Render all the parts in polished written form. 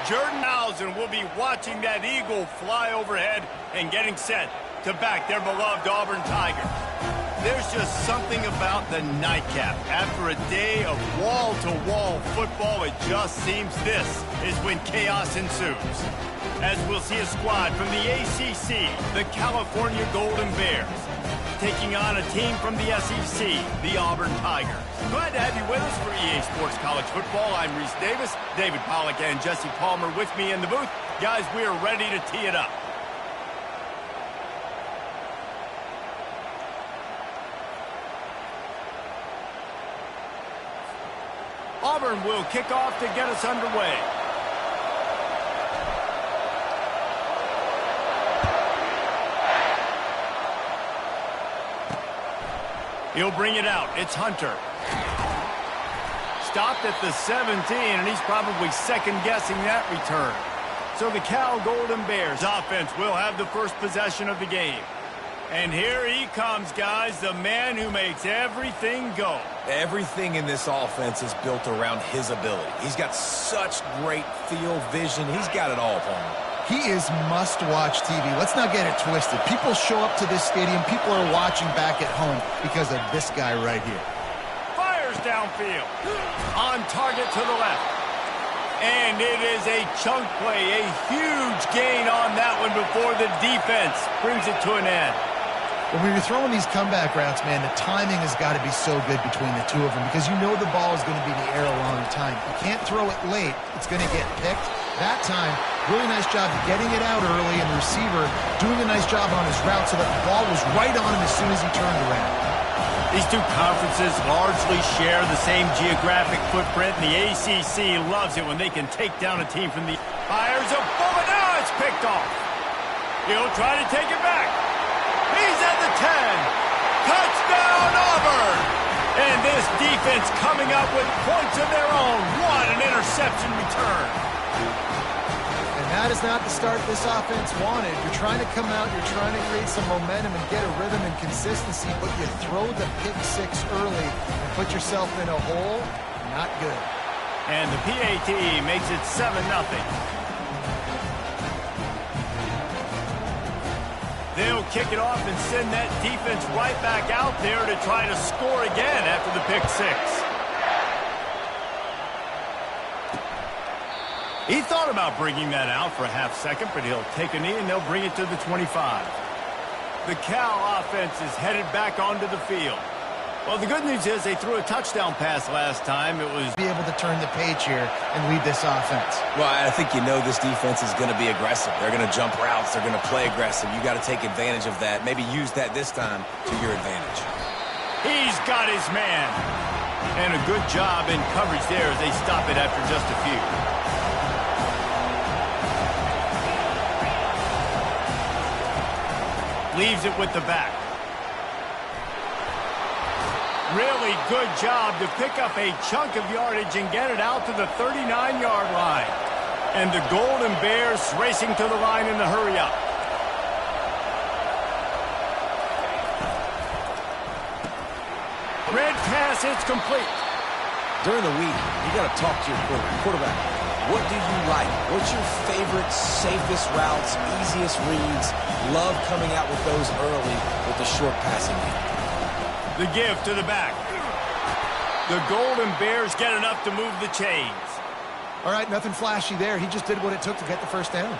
Jordan Housen will be watching that eagle fly overhead and getting set to back their beloved Auburn Tigers. There's just something about the nightcap. After a day of wall-to-wall football, it just seems this is when chaos ensues. As we'll see a squad from the ACC, the California Golden Bears, taking on a team from the SEC, the Auburn Tigers. Glad to have you with us for EA Sports College Football. I'm Reese Davis, David Pollack and Jesse Palmer with me in the booth. Guys, we are ready to tee it up. Auburn will kick off to get us underway. He'll bring it out. It's Hunter. Stopped at the 17, and he's probably second-guessing that return. So the Cal Golden Bears offense will have the first possession of the game. And here he comes, guys, the man who makes everything go. Everything in this offense is built around his ability. He's got such great field vision. He's got it all, Palmer. He is must-watch TV. Let's not get it twisted. People show up to this stadium. People are watching back at home because of this guy right here. Fires downfield. On target to the left. And it is a chunk play, a huge gain on that one before the defense brings it to an end. When you're throwing these comeback routes, man, the timing has got to be so good between the two of them because you know the ball is going to be in the air a long time. You can't throw it late. It's going to get picked. That time, really nice job getting it out early, and the receiver doing a nice job on his route so that the ball was right on him as soon as he turned around. These two conferences largely share the same geographic footprint, and the ACC loves it when they can take down a team from the... Fires a bullet. Now it's picked off. He'll try to take it back. He's at the 10. Touchdown, Auburn! And this defense coming up with points of their own. What an interception return. And that is not the start this offense wanted. You're trying to come out, you're trying to create some momentum and get a rhythm and consistency, but you throw the pick six early and put yourself in a hole. Not good. And the PAT makes it 7-0. They'll kick it off and send that defense right back out there to try to score again after the pick six. He thought about bringing that out for a half second, but he'll take a knee and they'll bring it to the 25. The Cal offense is headed back onto the field. Well, the good news is they threw a touchdown pass last time. It was... be able to turn the page here and lead this offense. Well, I think you know this defense is going to be aggressive. They're going to jump routes. They're going to play aggressive. You got to take advantage of that. Maybe use that this time to your advantage. He's got his man. And a good job in coverage there as they stop it after just a few. Leaves it with the back. Really good job to pick up a chunk of yardage and get it out to the 39-yard line. And the Golden Bears racing to the line in the hurry-up. Red pass, it's complete. During the week, you got to talk to your quarterback. What do you like? What's your favorite, safest routes, easiest reads? Love coming out with those early with the short passing game. The give to the back. The Golden Bears get enough to move the chains. All right, nothing flashy there. He just did what it took to get the first down.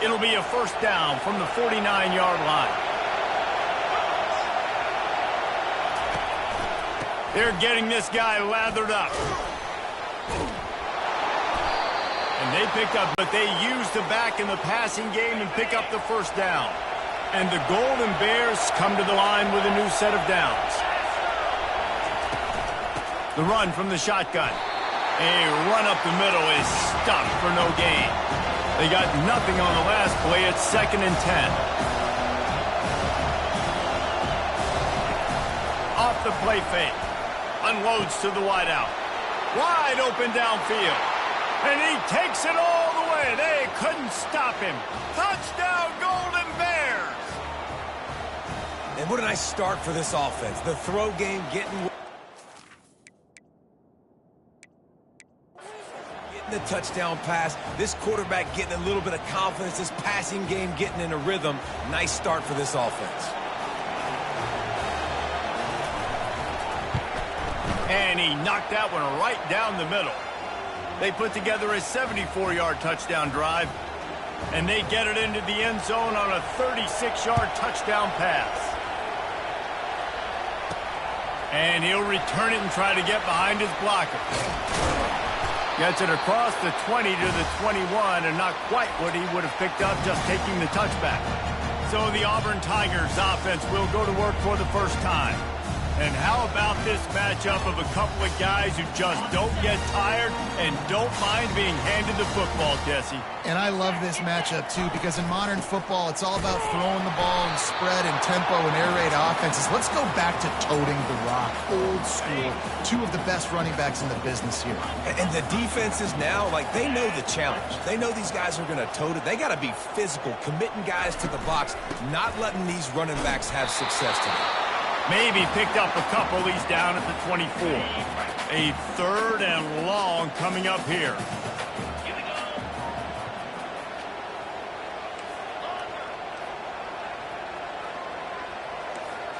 It'll be a first down from the 49-yard line. They're getting this guy lathered up. And they picked up, but they used the back in the passing game and pick up the first down. And the Golden Bears come to the line with a new set of downs. The run from the shotgun. A run up the middle is stopped for no gain. They got nothing on the last play. It's 2nd and 10. Off the play fake. Unloads to the wideout. Wide open downfield. And he takes it all the way. They couldn't stop him. Touchdown, Golden Bears! And what a nice start for this offense. The throw game getting... getting the touchdown pass. This quarterback getting a little bit of confidence. This passing game getting in a rhythm. Nice start for this offense. And he knocked that one right down the middle. They put together a 74-yard touchdown drive, and they get it into the end zone on a 36-yard touchdown pass. And he'll return it and try to get behind his blocker. Gets it across the 20 to the 21, and not quite what he would have picked up just taking the touchback. So the Auburn Tigers offense will go to work for the first time. And how about this matchup of a couple of guys who just don't get tired and don't mind being handed the football, Jesse? And I love this matchup, too, because in modern football, it's all about throwing the ball and spread and tempo and air raid offenses. Let's go back to toting the rock, old school. Two of the best running backs in the business here. And the defenses now, like, they know the challenge. They know these guys are going to tote it. They got to be physical, committing guys to the box, not letting these running backs have success today. Maybe picked up a couple. He's down at the 24. A 3rd and long coming up here.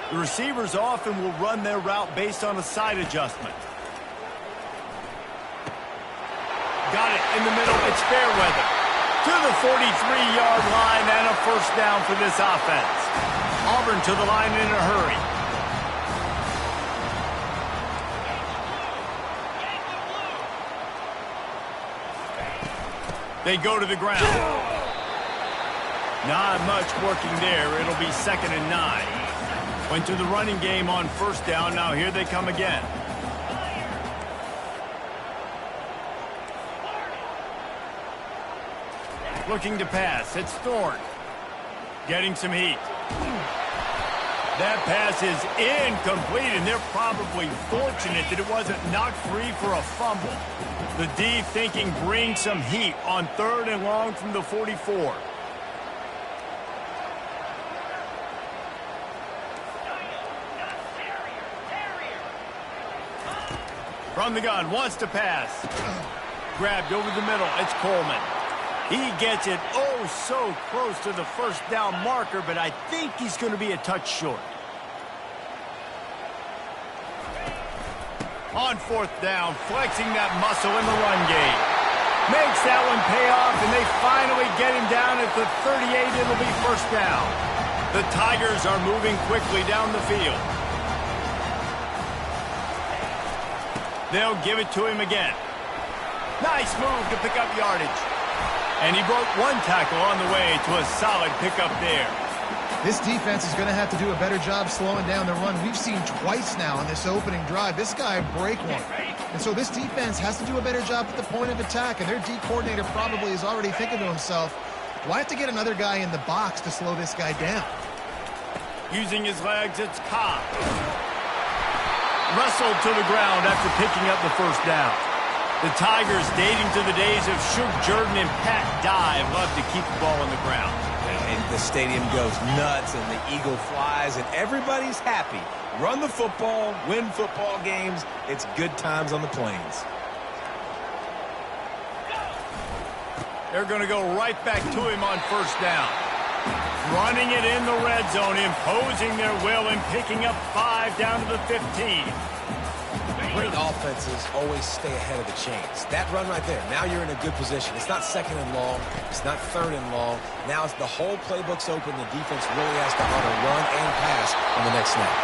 The receivers often will run their route based on a side adjustment. Got it in the middle. It's Fairweather. To the 43-yard line and a first down for this offense. Auburn to the line in a hurry. They go to the ground. Not much working there. It'll be 2nd and 9. Went to the running game on first down. Now here they come again. Looking to pass. It's Thorne. Getting some heat. That pass is incomplete, and they're probably fortunate that it wasn't knocked free for a fumble. The D thinking bring some heat on 3rd and long from the 44. From the gun, wants to pass. Grabbed over the middle. It's Coleman. He gets it oh so close to the first down marker, but I think he's going to be a touch short. On 4th down, flexing that muscle in the run game. Makes that one pay off, and they finally get him down at the 38. It'll be first down. The Tigers are moving quickly down the field. They'll give it to him again. Nice move to pick up yardage. And he broke one tackle on the way to a solid pickup there. This defense is going to have to do a better job slowing down the run. We've seen twice now on this opening drive. This guy break one. And so this defense has to do a better job at the point of attack. And their D coordinator probably is already thinking to himself, do I have to get another guy in the box to slow this guy down? Using his legs, it's Cobb. Wrestled to the ground after picking up the first down. The Tigers, dating to the days of Shug Jordan and Pat Dye, love to keep the ball on the ground. And the stadium goes nuts, and the eagle flies, and everybody's happy. Run the football, win football games. It's good times on the plains. They're going to go right back to him on first down. Running it in the red zone, imposing their will and picking up 5 down to the 15. Great offenses always stay ahead of the chains. That run right there, now you're in a good position. It's not 2nd and long. It's not 3rd and long. Now it's the whole playbook's open. The defense really has to honor run and pass on the next snap.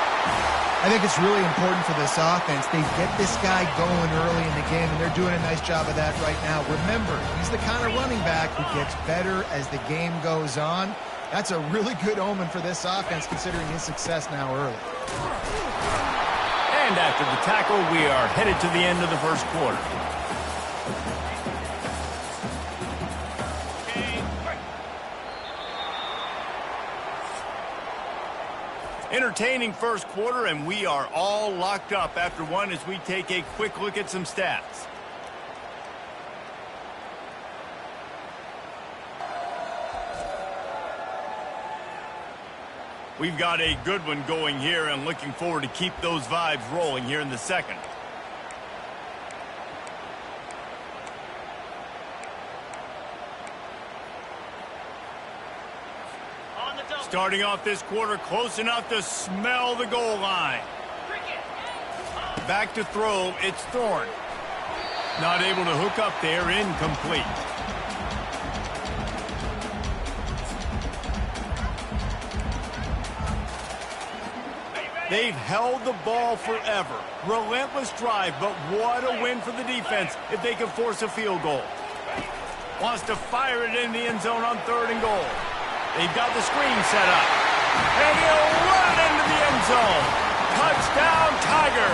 I think it's really important for this offense. They get this guy going early in the game, and they're doing a nice job of that right now. Remember, he's the kind of running back who gets better as the game goes on. That's a really good omen for this offense, considering his success now early. And after the tackle, we are headed to the end of the first quarter. Entertaining first quarter, and we are all locked up after one as we take a quick look at some stats. We've got a good one going here, and looking forward to keep those vibes rolling here in the second. Starting off this quarter close enough to smell the goal line. Back to throw, it's Thorne. Not able to hook up there, incomplete. They've held the ball forever. Relentless drive, but what a win for the defense if they can force a field goal. Wants to fire it in the end zone on 3rd and goal. They've got the screen set up. And he'll run into the end zone. Touchdown, Tiger.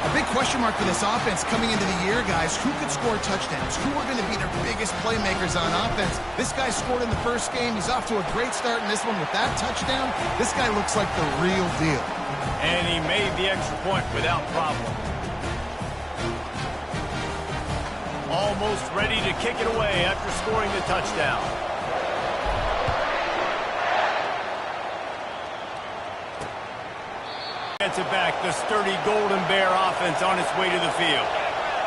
A big question mark for this offense coming into the year, guys. Who could score touchdowns? Who are going to be their biggest playmakers on offense? This guy scored in the first game. He's off to a great start in this one with that touchdown. This guy looks like the real deal. And he made the extra point without problem. Almost ready to kick it away after scoring the touchdown. Gets it back, the sturdy Golden Bear offense on its way to the field.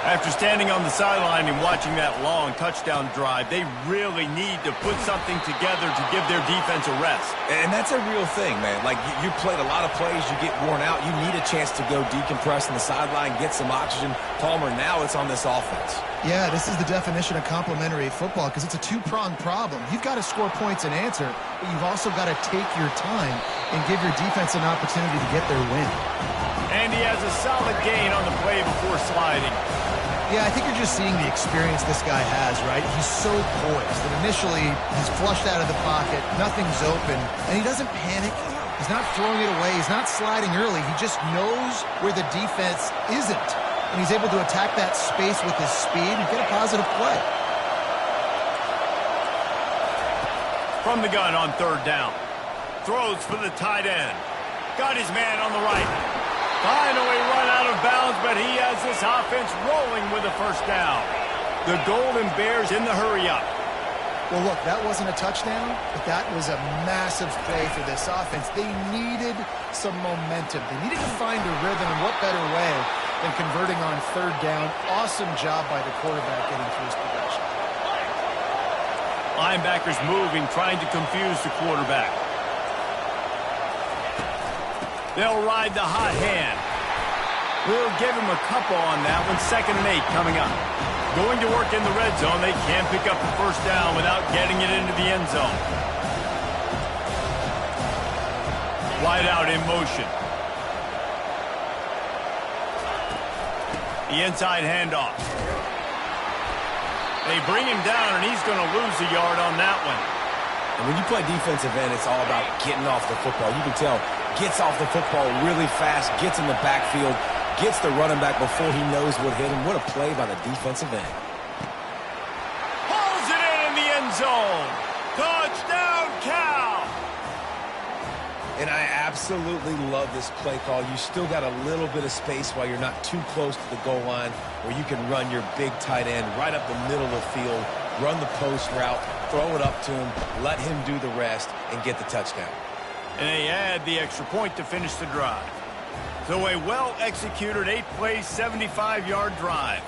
After standing on the sideline and watching that long touchdown drive, they really need to put something together to give their defense a rest. And that's a real thing, man. Like, you played a lot of plays, you get worn out, you need a chance to go decompress on the sideline, get some oxygen. Palmer, now it's on this offense. Yeah, this is the definition of complementary football because it's a two-pronged problem. You've got to score points and answer, but you've also got to take your time and give your defense an opportunity to get their win. And he has a solid gain on the play before sliding. Yeah, I think you're just seeing the experience this guy has, right? He's so poised that initially he's flushed out of the pocket, nothing's open, and he doesn't panic. He's not throwing it away. He's not sliding early. He just knows where the defense isn't, and he's able to attack that space with his speed and get a positive play. From the gun on 3rd down. Throws for the tight end. Got his man on the right. Finally run out of bounds, but he has this offense rolling with a 1st down. The Golden Bears in the hurry-up. Well, look, that wasn't a touchdown, but that was a massive play for this offense. They needed some momentum. They needed to find a rhythm, and what better way than converting on 3rd down. Awesome job by the quarterback getting through his progression. Linebackers moving, trying to confuse the quarterback. They'll ride the hot hand. We'll give him a couple on that one. 2nd and 8 coming up. Going to work in the red zone. They can't pick up the 1st down without getting it into the end zone. Wide out in motion. The inside handoff. They bring him down, and he's going to lose a yard on that one. And when you play defensive end, it's all about getting off the football. You can tell, gets off the football really fast, gets in the backfield, gets the running back before he knows what hit him. What a play by the defensive end. Pulls it in the end zone. Touchdown, Cal! And I absolutely love this play call. You still got a little bit of space while you're not too close to the goal line where you can run your big tight end right up the middle of the field, run the post route, throw it up to him, let him do the rest, and get the touchdown. And they add the extra point to finish the drive. So a well-executed 8-play, 75-yard drive.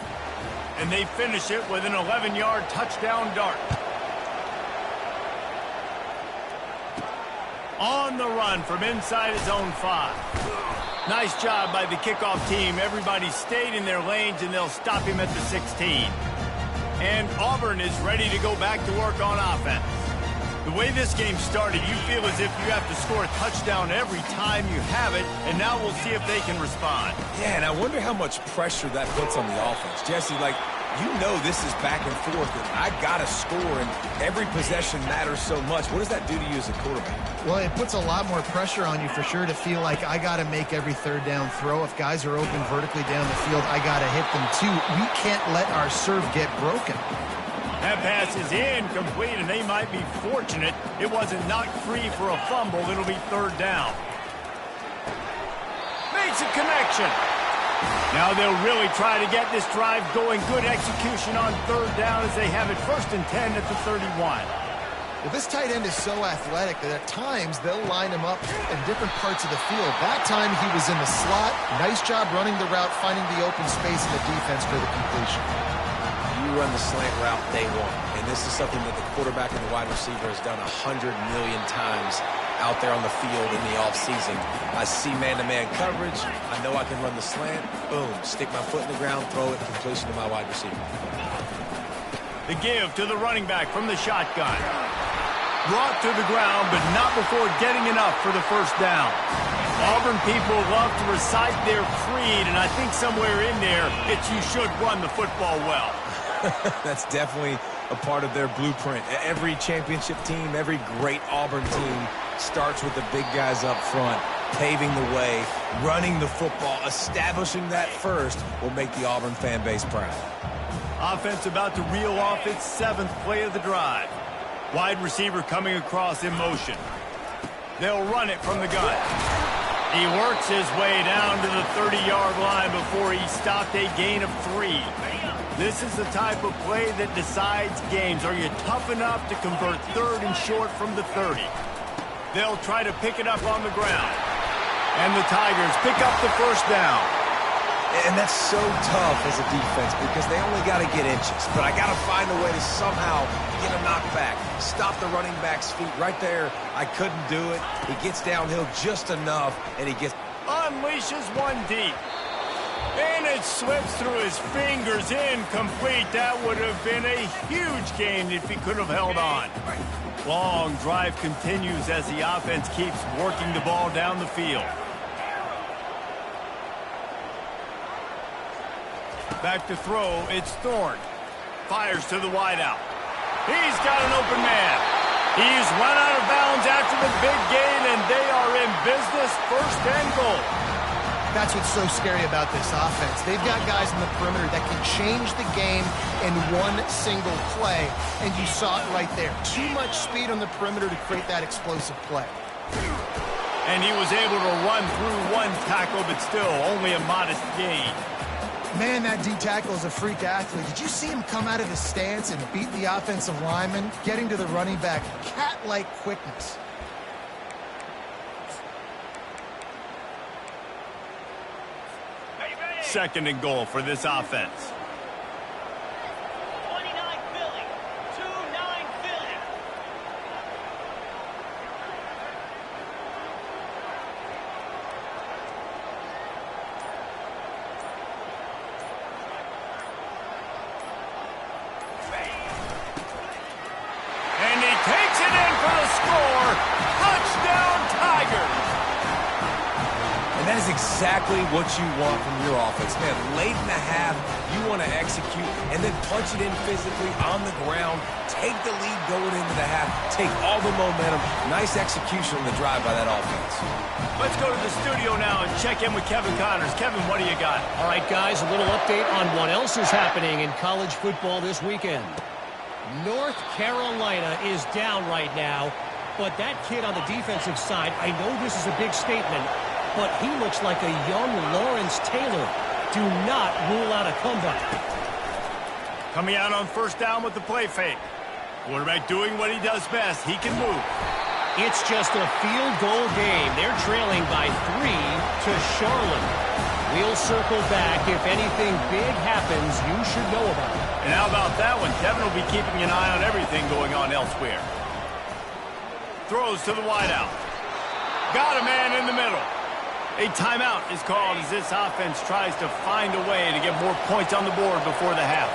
And they finish it with an 11-yard touchdown dart. On the run from inside his own 5. Nice job by the kickoff team. Everybody stayed in their lanes, and they'll stop him at the 16. And Auburn is ready to go back to work on offense. The way this game started, you feel as if you have to score a touchdown every time you have it, and now we'll see if they can respond. Yeah, and I wonder how much pressure that puts on the offense. Jesse, like, you know this is back and forth, and I got to score, and every possession matters so much. What does that do to you as a quarterback? Well, it puts a lot more pressure on you for sure to feel like I got to make every 3rd down throw. If guys are open vertically down the field, I got to hit them too. We can't let our serve get broken. That pass is incomplete, and they might be fortunate it wasn't knocked free for a fumble. It'll be 3rd down. Makes a connection. Now they'll really try to get this drive going. Good execution on 3rd down as they have it 1st and 10 at the 31. Well, this tight end is so athletic that at times they'll line him up in different parts of the field. That time he was in the slot. Nice job running the route, finding the open space in the defense for the completion. you run the slant route day one. And this is something that the quarterback and the wide receiver has done 100 million times out there on the field in the offseason. I see man-to-man coverage. I know I can run the slant. Boom, stick my foot in the ground, throw it, completion to my wide receiver. The give to the running back from the shotgun. Brought to the ground, but not before getting enough for the first down. Auburn people love to recite their creed, and I think somewhere in there it's you should run the football well. That's definitely a part of their blueprint. Every championship team, every great Auburn team starts with the big guys up front, paving the way, running the football. Establishing that first will make the Auburn fan base proud. Offense about to reel off its 7th play of the drive. Wide receiver coming across in motion. They'll run it from the gun. He works his way down to the 30-yard line before he stopped a gain of 3. This is the type of play that decides games. Are you tough enough to convert 3rd and short from the 30? They'll try to pick it up on the ground. And the Tigers pick up the first down. And that's so tough as a defense because they only got to get inches. But I got to find a way to somehow get a knockback. Stop the running back's feet right there. I couldn't do it. He gets downhill just enough, and he gets... Unleashes one deep. And it slips through his fingers, incomplete. That would have been a huge gain if he could have held on. Long drive continues as the offense keeps working the ball down the field. Back to throw, it's Thorne. Fires to the wideout. He's got an open man. He's run out of bounds after the big gain, and they are in business, 1st and goal. That's what's so scary about this offense. They've got guys in the perimeter that can change the game in one single play, and you saw it right there. Too much speed on the perimeter to create that explosive play. And he was able to run through one tackle, but still only a modest gain. Man, that D-tackle is a freak athlete. Did you see him come out of his stance and beat the offensive lineman, getting to the running back? Cat-like quickness. Second and goal for this offense. 29 Philly. 2-9 Philly. And he takes it in for the score. Touchdown, Tigers. And that is exactly what you want from your offense. Man, late in the half, you want to execute and then punch it in physically on the ground. Take the lead going into the half. Take all the momentum. Nice execution on the drive by that offense. Let's go to the studio now and check in with Kevin Connors. Kevin, what do you got? All right, guys, a little update on what else is happening in college football this weekend. North Carolina is down right now, but that kid on the defensive side, I know this is a big statement, but he looks like a young Lawrence Taylor. Do not rule out a comeback. Coming out on first down with the play fake. Quarterback doing what he does best. He can move. It's just a field goal game. They're trailing by 3 to Charlotte. We'll circle back. If anything big happens, you should know about it. And how about that one? Kevin will be keeping an eye on everything going on elsewhere. Throws to the wideout. Got a man in the middle. A timeout is called as this offense tries to find a way to get more points on the board before the half.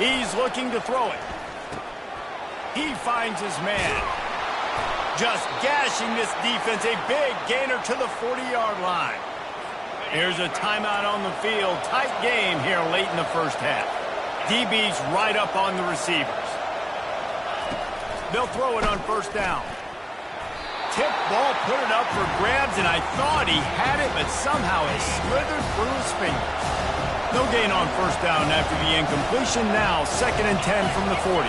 He's looking to throw it. He finds his man. Just gashing this defense. A big gainer to the 40-yard line. Here's a timeout on the field. Tight game here late in the first half. DB's right up on the receivers. They'll throw it on first down. Tip ball, put it up for grabs, and I thought he had it, but somehow it slithered through his fingers. No gain on first down after the incompletion. Now 2nd and 10 from the 40.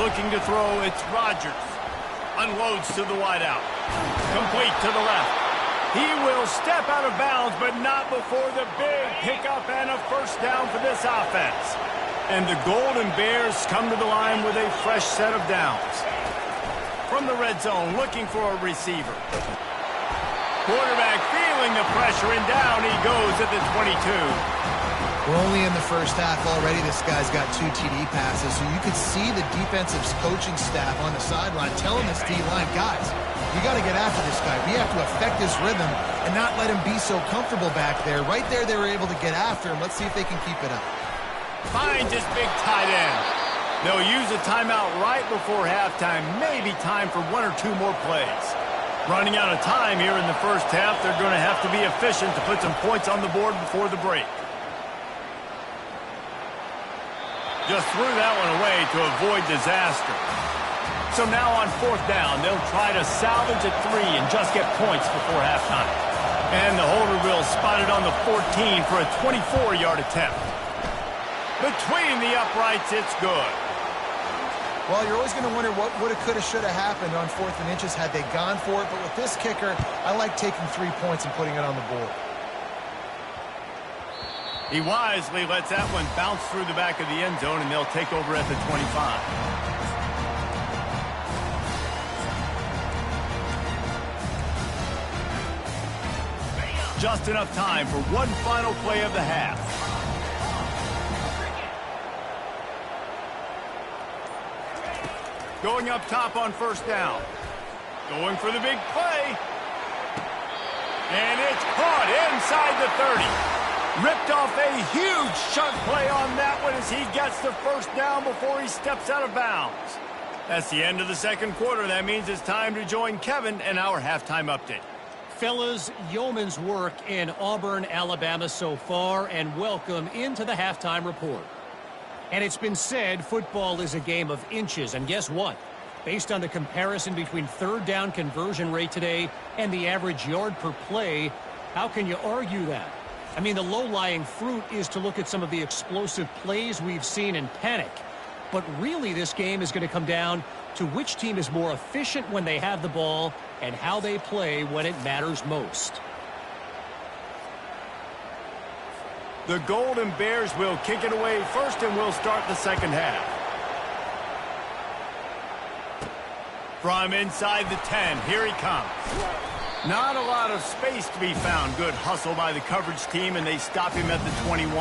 Looking to throw, it's Rodgers. Unloads to the wideout. Complete to the left. He will step out of bounds, but not before the big pickup and a first down for this offense. And the Golden Bears come to the line with a fresh set of downs. From the red zone, looking for a receiver. Quarterback feeling the pressure, and down he goes at the 22. We're only in the first half already. This guy's got 2 TD passes, so you could see the defensive coaching staff on the sideline telling this D-line, guys, you got to get after this guy. We have to affect his rhythm and not let him be so comfortable back there. Right there, they were able to get after him. Let's see if they can keep it up. Finds his big tight end. They'll use a timeout right before halftime. Maybe time for 1 or 2 more plays. Running out of time here in the first half, they're going to have to be efficient to put some points on the board before the break. Just threw that one away to avoid disaster. So now on 4th down, they'll try to salvage at 3 and just get points before halftime. And the holder will spot it on the 14 for a 24-yard attempt. Between the uprights, it's good. Well, you're always going to wonder what woulda, coulda, shoulda happened on 4th and inches had they gone for it. But with this kicker, I like taking 3 points and putting it on the board. He wisely lets that one bounce through the back of the end zone, and they'll take over at the 25. Just enough time for one final play of the half. Going up top on 1st down. Going for the big play. And it's caught inside the 30. Ripped off a huge chunk play on that one as he gets the 1st down before he steps out of bounds. That's the end of the second quarter. That means it's time to join Kevin and our halftime update. Fellas, yeoman's work in Auburn, Alabama so far, and welcome into the halftime report. And it's been said football is a game of inches, and guess what? Based on the comparison between 3rd down conversion rate today and the average yard per play, how can you argue that? I mean, the low-lying fruit is to look at some of the explosive plays we've seen in panic. But really, this game is going to come down to which team is more efficient when they have the ball and how they play when it matters most. The Golden Bears will kick it away first, and we'll start the second half. From inside the 10, here he comes. Not a lot of space to be found. Good hustle by the coverage team, and they stop him at the 21.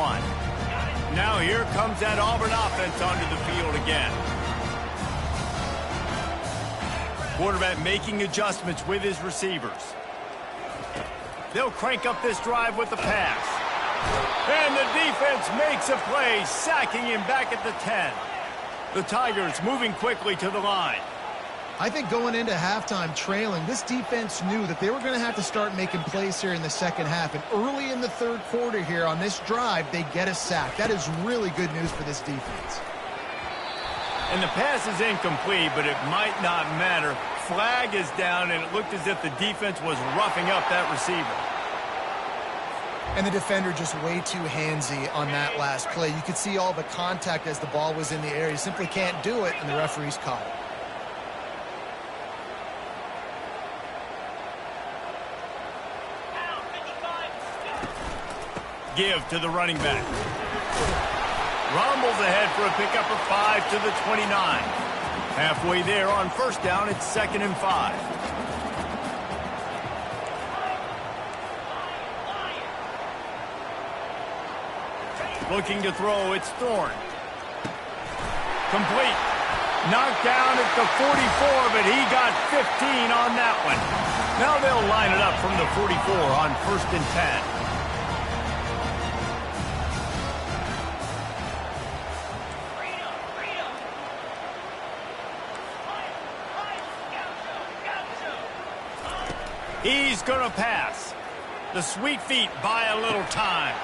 Now here comes that Auburn offense onto the field again. Quarterback making adjustments with his receivers. They'll crank up this drive with the pass. And the defense makes a play, sacking him back at the 10. The Tigers moving quickly to the line. I think going into halftime trailing, this defense knew that they were going to have to start making plays here in the second half. And early in the 3rd quarter here on this drive, they get a sack. That is really good news for this defense. And the pass is incomplete, but it might not matter. Flag is down, and it looked as if the defense was roughing up that receiver. And the defender just way too handsy on that last play. You could see all the contact as the ball was in the air. He simply can't do it, and the referee's caught it. Give to the running back. Rumbles ahead for a pickup of 5 to the 29. Halfway there on 1st down, it's 2nd and 5. Looking to throw, it's Thorne. Complete. Knocked down at the 44, but he got 15 on that one. Now they'll line it up from the 44 on 1st and 10. He's going to pass. The sweet feet buy a little time.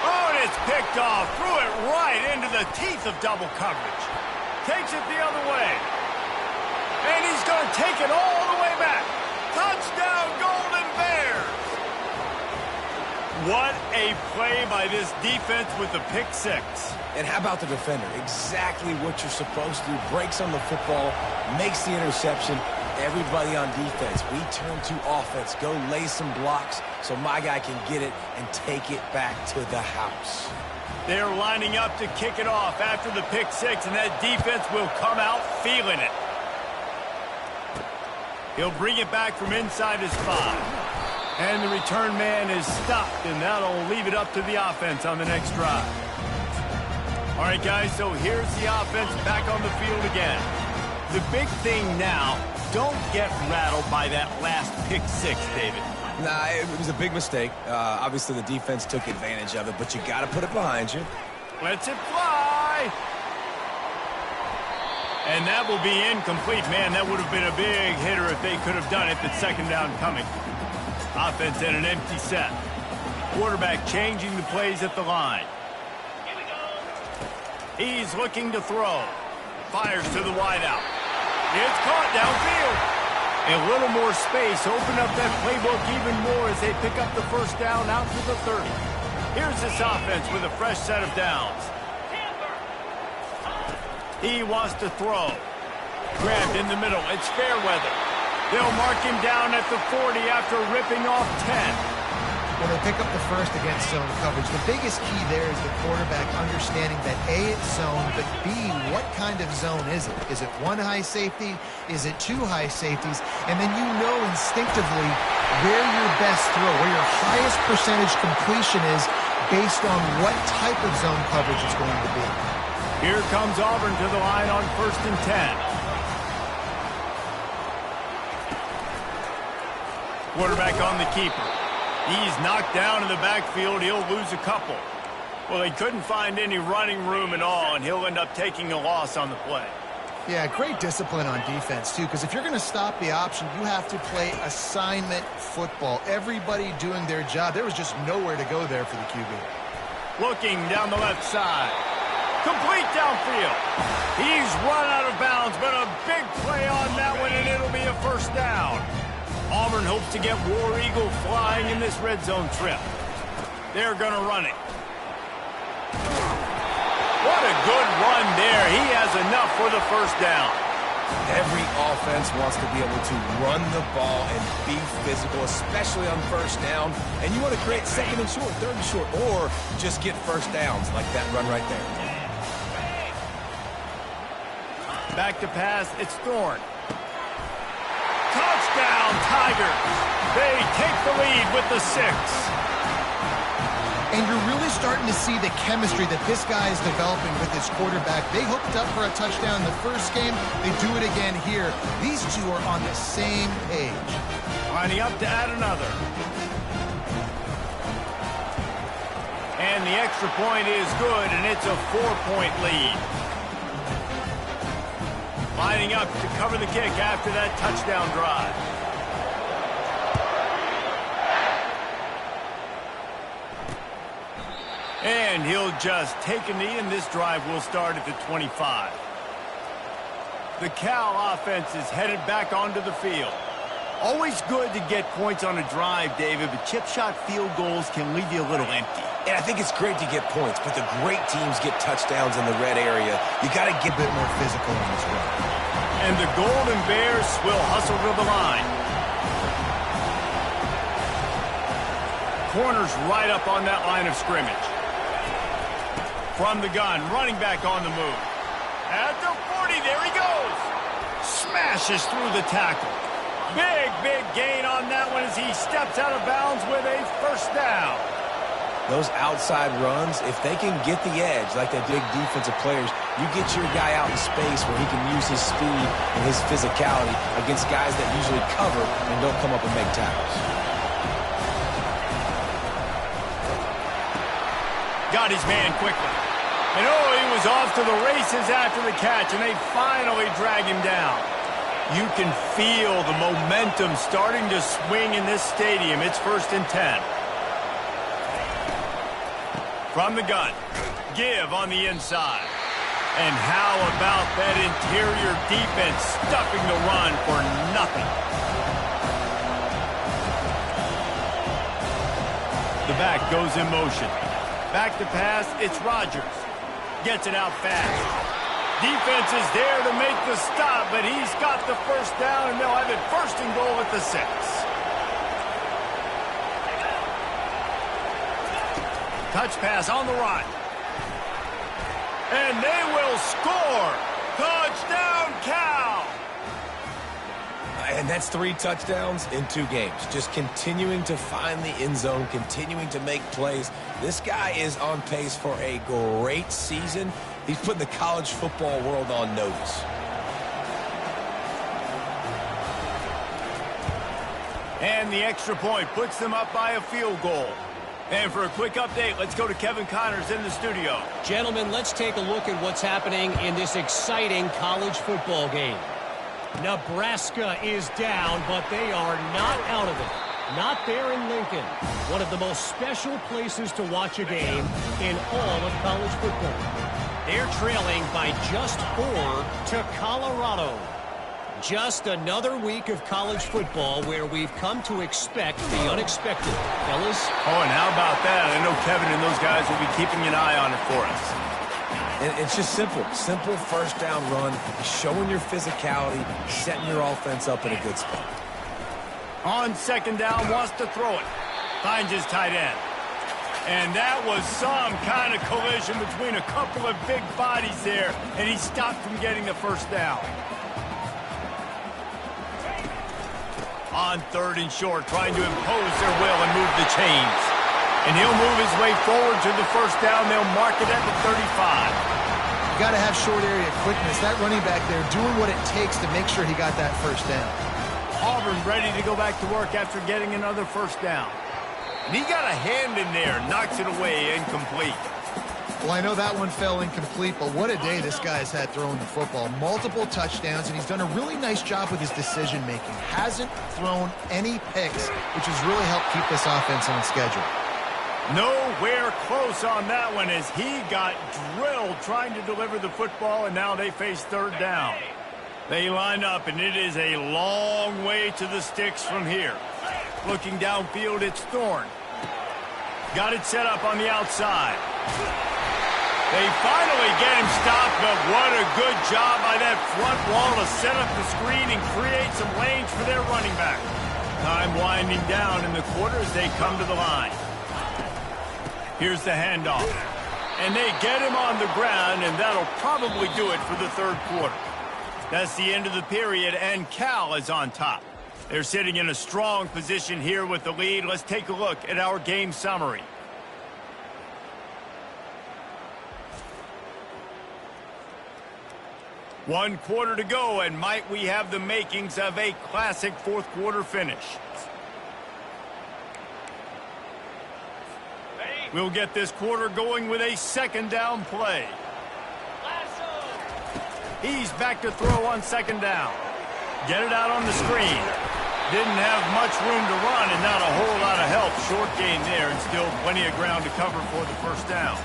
Oh, and it's picked off. Threw it right into the teeth of double coverage. Takes it the other way. And he's going to take it all the way back. Touchdown, Golden Bears. What a play by this defense with the pick 6. And how about the defender? Exactly what you're supposed to do. Breaks on the football, makes the interception. Everybody on defense, we turn to offense. Go lay some blocks so my guy can get it and take it back to the house. They're lining up to kick it off after the pick 6, and that defense will come out feeling it. He'll bring it back from inside his 5. And the return man is stopped, and that'll leave it up to the offense on the next drive. All right, guys, so here's the offense back on the field again. The big thing now, don't get rattled by that last pick six, David. Nah, it was a big mistake. Obviously, the defense took advantage of it, but you got to put it behind you. Lets it fly. And that will be incomplete. Man, that would have been a big hitter if they could have done it, but second down coming. Offense in an empty set. Quarterback changing the plays at the line. Here we go. He's looking to throw. Fires to the wideout. It's caught downfield. A little more space. Open up that playbook even more as they pick up the first down out to the 30. Here's this offense with a fresh set of downs. He wants to throw. Grabbed in the middle. It's fair weather. They'll mark him down at the 40 after ripping off 10. When they pick up the first against zone coverage, the biggest key there is the quarterback understanding that A, it's zone, but B, what kind of zone is it? Is it one high safety? Is it two high safeties? And then you know instinctively where your best throw, where your highest percentage completion is based on what type of zone coverage it's going to be. Here comes Auburn to the line on 1st and 10. Quarterback on the keeper. He's knocked down in the backfield. He'll lose a couple. Well, he couldn't find any running room at all, and he'll end up taking a loss on the play. Yeah, great discipline on defense, too, because if you're going to stop the option, you have to play assignment football. Everybody doing their job. There was just nowhere to go there for the QB. Looking down the left side. Complete downfield. He's run out of bounds, but a big play on that one, and it'll be a first down. Auburn hopes to get War Eagle flying in this red zone trip. They're going to run it. What a good run there. He has enough for the first down. Every offense wants to be able to run the ball and be physical, especially on first down. And you want to create second and short, third and short, or just get first downs like that run right there. Back to pass, it's Thorne. Touchdown, Tigers. They take the lead with the 6. And you're really starting to see the chemistry that this guy is developing with his quarterback. They hooked up for a touchdown in the first game. They do it again here. These two are on the same page. Lining up to add another. And the extra point is good, and it's a 4-point lead. Lining up to cover the kick after that touchdown drive. And he'll just take a knee, and this drive will start at the 25. The Cal offense is headed back onto the field. Always good to get points on a drive, David, but chip shot field goals can leave you a little empty. And I think it's great to get points, but the great teams get touchdowns in the red area. You got to get A bit more physical on this run. And the Golden Bears will hustle to the line. Corners right up on that line of scrimmage. From the gun, running back on the move. At the 40, there he goes. Smashes through the tackle. Big, big gain on that one as he steps out of bounds with a first down. those outside runs. If they can get the edge like they big defensive players, you get your guy out in space where he can use his speed and his physicality against guys that usually cover and don't come up and make tackles. Got his man quickly. And oh, he was off to the races after the catch, and they finally drag him down. You can feel the momentum starting to swing in this stadium. It's 1st and 10. From the gun, give on the inside. And how about that interior defense stuffing the run for nothing? The back goes in motion. Back to pass, it's Rodgers. Gets it out fast. Defense is there to make the stop, but he's got the first down, and they'll have it 1st and goal at the 6. Touch pass on the run. And they will score. Touchdown, Cal. And that's 3 touchdowns in 2 games. Just continuing to find the end zone, continuing to make plays. This guy is on pace for a great season. He's putting the college football world on notice. And the extra point puts them up by a field goal. And for a quick update, let's go to Kevin Connors in the studio. Gentlemen, let's take a look at what's happening in this exciting college football game. Nebraska is down, but they are not out of it. Not there in Lincoln. One of the most special places to watch a game in all of college football. They're trailing by just 4 to Colorado. Just another week of college football where we've come to expect the unexpected. Fellas? Oh, and how about that? I know Kevin and those guys will be keeping an eye on it for us. And it's just simple. Simple first down run, showing your physicality, setting your offense up in a good spot. On second down, wants to throw it. Finds his tight end. And that was some kind of collision between a couple of big bodies there, and he stopped from getting the first down. On third and short, trying to impose their will and move the chains. And he'll move his way forward to the first down. They'll mark it at the 35. You got to have short area quickness. That running back there doing what it takes to make sure he got that first down. Auburn ready to go back to work after getting another first down. And he got a hand in there, knocks it away, incomplete. Well, I know that one fell incomplete, but what a day this guy's had throwing the football. Multiple touchdowns, and he's done a really nice job with his decision-making. Hasn't thrown any picks, which has really helped keep this offense on schedule. Nowhere close on that one as he got drilled trying to deliver the football, and now they face third down. They line up, and it is a long way to the sticks from here. Looking downfield, it's Thorne. Got it set up on the outside. They finally get him stopped, but what a good job by that front wall to set up the screen and create some lanes for their running back. Time winding down in the quarter as they come to the line. Here's the handoff. And they get him on the ground, and that'll probably do it for the third quarter. That's the end of the period, and Cal is on top. They're sitting in a strong position here with the lead. Let's take a look at our game summary. One quarter to go, and might we have the makings of a classic fourth quarter finish. We'll get this quarter going with a second down play. He's back to throw on second down. Get it out on the screen. Didn't have much room to run and not a whole lot of help. Short gain there and still plenty of ground to cover for the first down.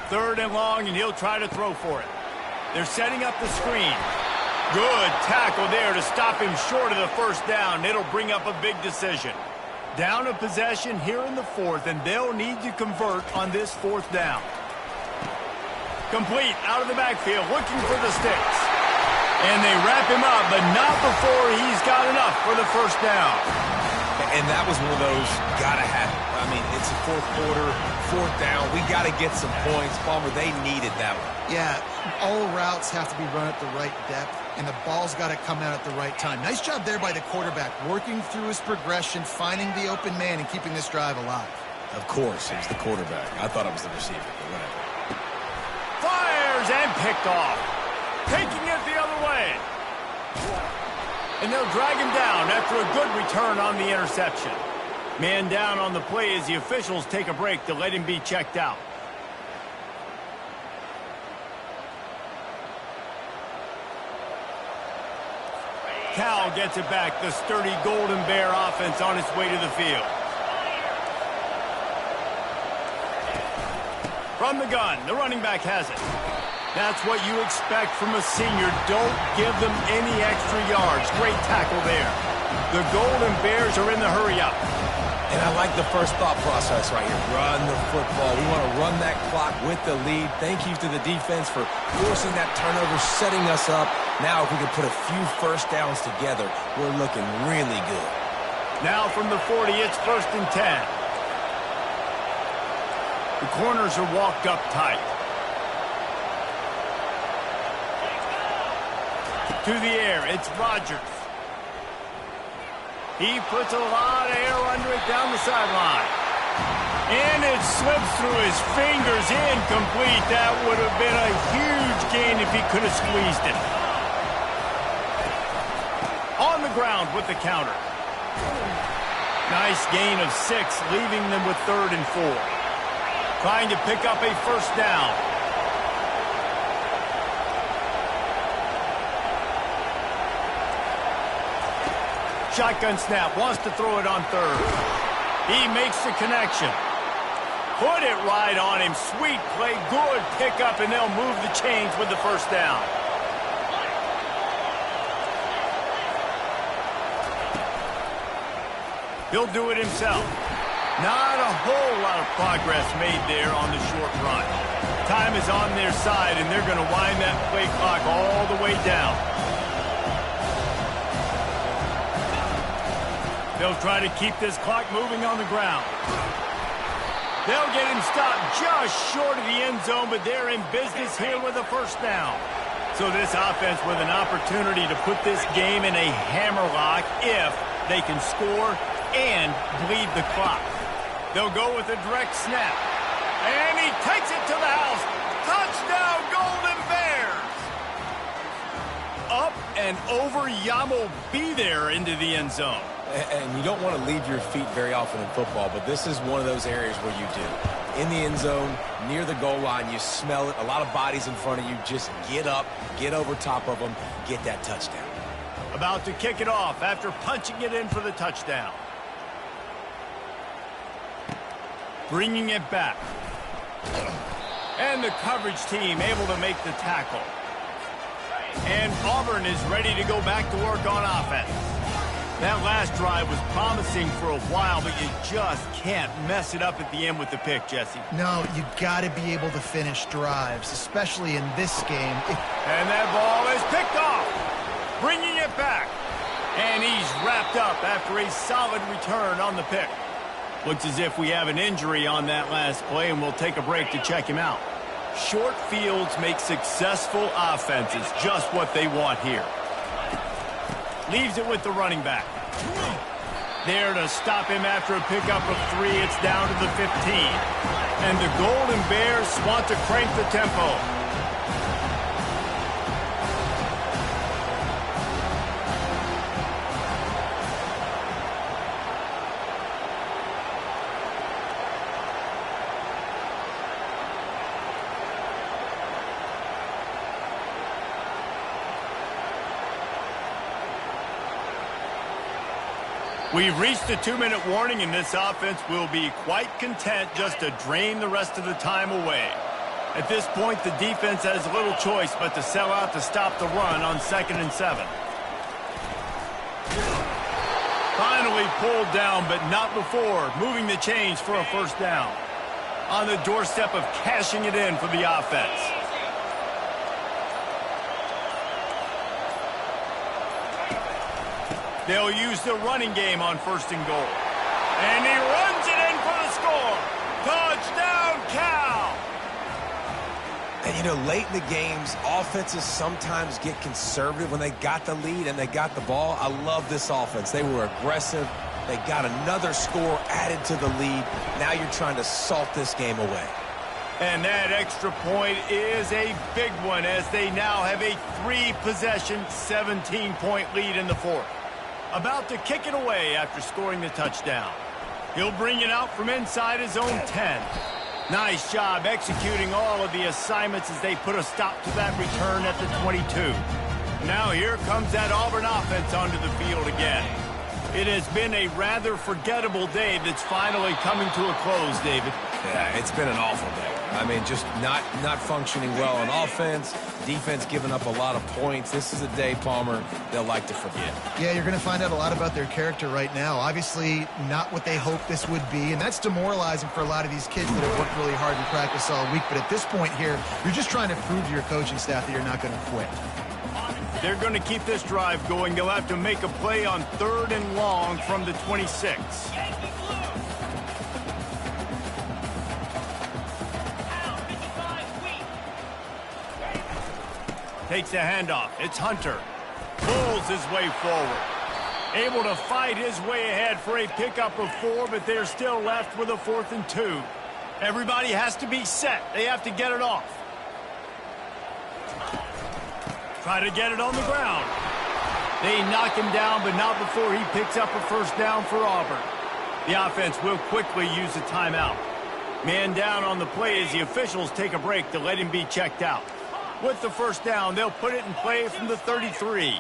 Third and long, and he'll try to throw for it. They're setting up the screen. Good tackle there to stop him short of the first down. It'll bring up a big decision. Down a possession here in the fourth, and they'll need to convert on this fourth down. Complete out of the backfield, looking for the sticks. And they wrap him up, but not before he's got enough for the first down. And that was one of those gotta have it. I mean, it's a fourth quarter, fourth down. We got to get some points. Palmer, they needed that one. Yeah, all routes have to be run at the right depth, and the ball's got to come out at the right time. Nice job there by the quarterback, working through his progression, finding the open man, and keeping this drive alive. Of course, it was the quarterback. I thought it was the receiver, but whatever. Fires and picked off. Taking it the other way. And they'll drag him down after a good return on the interception. Man down on the play as the officials take a break to let him be checked out. Cal gets it back. The sturdy Golden Bear offense on its way to the field. From the gun, the running back has it. That's what you expect from a senior. Don't give them any extra yards. Great tackle there. The Golden Bears are in the hurry-up. And I like the first thought process right here. Run the football. We want to run that clock with the lead. Thank you to the defense for forcing that turnover, setting us up. Now if we can put a few first downs together, we're looking really good. Now from the 40, it's 1st and 10. The corners are walked up tight. to the air. It's Rodgers. He puts a lot of air under it down the sideline. And it slips through his fingers, incomplete. That would have been a huge gain if he could have squeezed it. On the ground with the counter. Nice gain of 6, leaving them with 3rd and 4. Trying to pick up a first down. Shotgun snap, wants to throw it on 3rd. He makes the connection. Put it right on him. Sweet play, good pickup, and they'll move the chains with the first down. He'll do it himself. Not a whole lot of progress made there on the short run. Time is on their side, and they're going to wind that play clock all the way down. They'll try to keep this clock moving on the ground. They'll get him stopped just short of the end zone, but they're in business here with a first down. So this offense with an opportunity to put this game in a hammerlock if they can score and bleed the clock. They'll go with a direct snap. And he takes it to the house. Touchdown, Golden Bears! Up and over, Yamo be there into the end zone. And you don't want to leave your feet very often in football, but this is one of those areas where you do. In the end zone, near the goal line, you smell it. A lot of bodies in front of you. Just get up, get over top of them, get that touchdown. About to kick it off after punching it in for the touchdown. Bringing it back. And the coverage team able to make the tackle. And Auburn is ready to go back to work on offense. That last drive was promising for a while, but you just can't mess it up at the end with the pick, Jesse. No, you got to be able to finish drives, especially in this game. And that ball is picked off. Bringing it back. And he's wrapped up after a solid return on the pick. Looks as if we have an injury on that last play, and we'll take a break to check him out. Short fields make successful offenses just what they want here. Leaves it with the running back. There to stop him after a pickup of 3. It's down to the 15. And the Golden Bears want to crank the tempo. We've reached a 2-minute warning, and this offense will be quite content just to drain the rest of the time away. At this point, the defense has little choice but to sell out to stop the run on 2nd and 7. Finally pulled down, but not before moving the chains for a first down. On the doorstep of cashing it in for the offense. They'll use the running game on 1st and goal. And he runs it in for the score. Touchdown, Cal! And, you know, late in the games, offenses sometimes get conservative when they got the lead and they got the ball. I love this offense. They were aggressive. They got another score added to the lead. Now you're trying to salt this game away. And that extra point is a big one as they now have a 3-possession, 17-point lead in the 4th. About to kick it away after scoring the touchdown. He'll bring it out from inside his own 10. Nice job executing all of the assignments as they put a stop to that return at the 22. Now here comes that Auburn offense onto the field again. It has been a rather forgettable day that's finally coming to a close, David. Yeah, it's been an awful day. I mean, just not functioning well on offense, defense giving up a lot of points. This is a day, Palmer, they'll like to forget. Yeah, you're going to find out a lot about their character right now. Obviously, not what they hoped this would be, and that's demoralizing for a lot of these kids that have worked really hard in practice all week. But at this point here, you're just trying to prove to your coaching staff that you're not going to quit. They're going to keep this drive going. They'll have to make a play on 3rd and long from the 26. Takes a handoff. It's Hunter. pulls his way forward. Able to fight his way ahead for a pickup of 4, but they're still left with a 4th and 2. Everybody has to be set. They have to get it off. Try to get it on the ground. They knock him down, but not before he picks up a first down for Auburn. The offense will quickly use a timeout. Man down on the play as the officials take a break to let him be checked out. With the first down, they'll put it in play from the 33.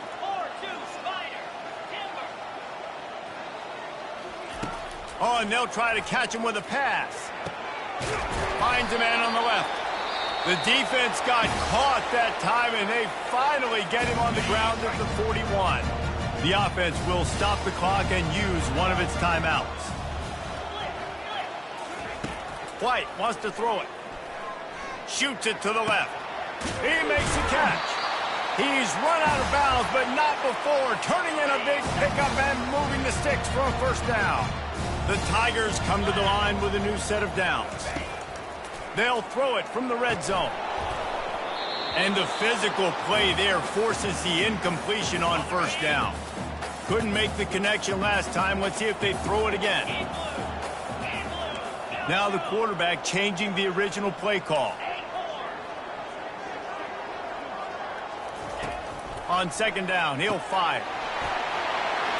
Oh, and they'll try to catch him with a pass. Finds a man on the left. The defense got caught that time, and they finally get him on the ground at the 41. The offense will stop the clock and use one of its timeouts. White wants to throw it. Shoots it to the left. He makes the catch. He's run out of bounds, but not before turning in a big pickup and moving the sticks for a first down. The Tigers come to the line with a new set of downs. They'll throw it from the red zone. And the physical play there forces the incompletion on first down. Couldn't make the connection last time. Let's see if they throw it again. Now the quarterback changing the original play call. On second down, he'll fire.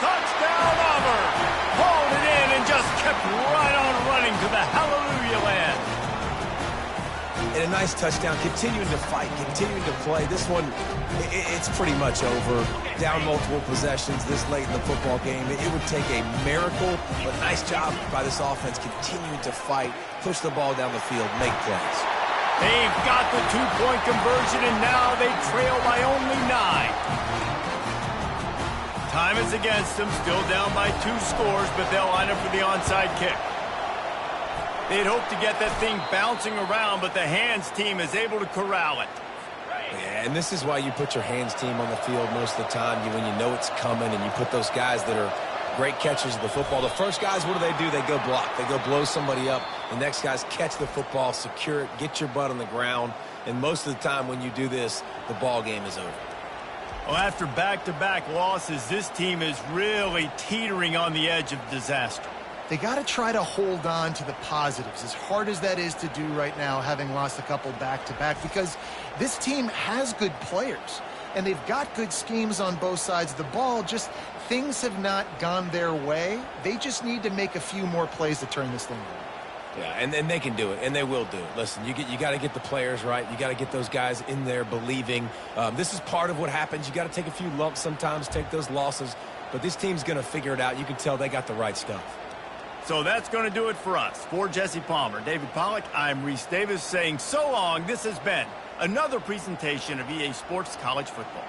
Touchdown, Auburn! Hauled it in and just kept right on running to the hallelujah land. And a nice touchdown, continuing to fight, continuing to play. This one, it's pretty much over. Down multiple possessions this late in the football game. It would take a miracle, but nice job by this offense continuing to fight, push the ball down the field, make plays. They've got the 2-point conversion, and now they trail by only 9. Time is against them, still down by 2 scores, but they'll line up for the onside kick. They'd hope to get that thing bouncing around, but the hands team is able to corral it. Yeah, and this is why you put your hands team on the field most of the time, when you know it's coming, and you put those guys that are great catchers of the football. The first guys, what do? They go block. They go blow somebody up. The next guys catch the football, secure it, get your butt on the ground. And most of the time when you do this, the ball game is over. Well, after back-to-back losses, this team is really teetering on the edge of disaster. They got to try to hold on to the positives, as hard as that is to do right now, having lost a couple back-to-back, because this team has good players, and they've got good schemes on both sides of the ball. Just things have not gone their way. They just need to make a few more plays to turn this thing around. Yeah, and they can do it, and they will do it. Listen, you got to get the players right. You got to get those guys in there believing. This is part of what happens. You got to take a few lumps sometimes, take those losses, but this team's going to figure it out. You can tell they got the right stuff. So that's going to do it for us. For Jesse Palmer, David Pollack, I'm Reese Davis saying so long. This has been another presentation of EA Sports College Football.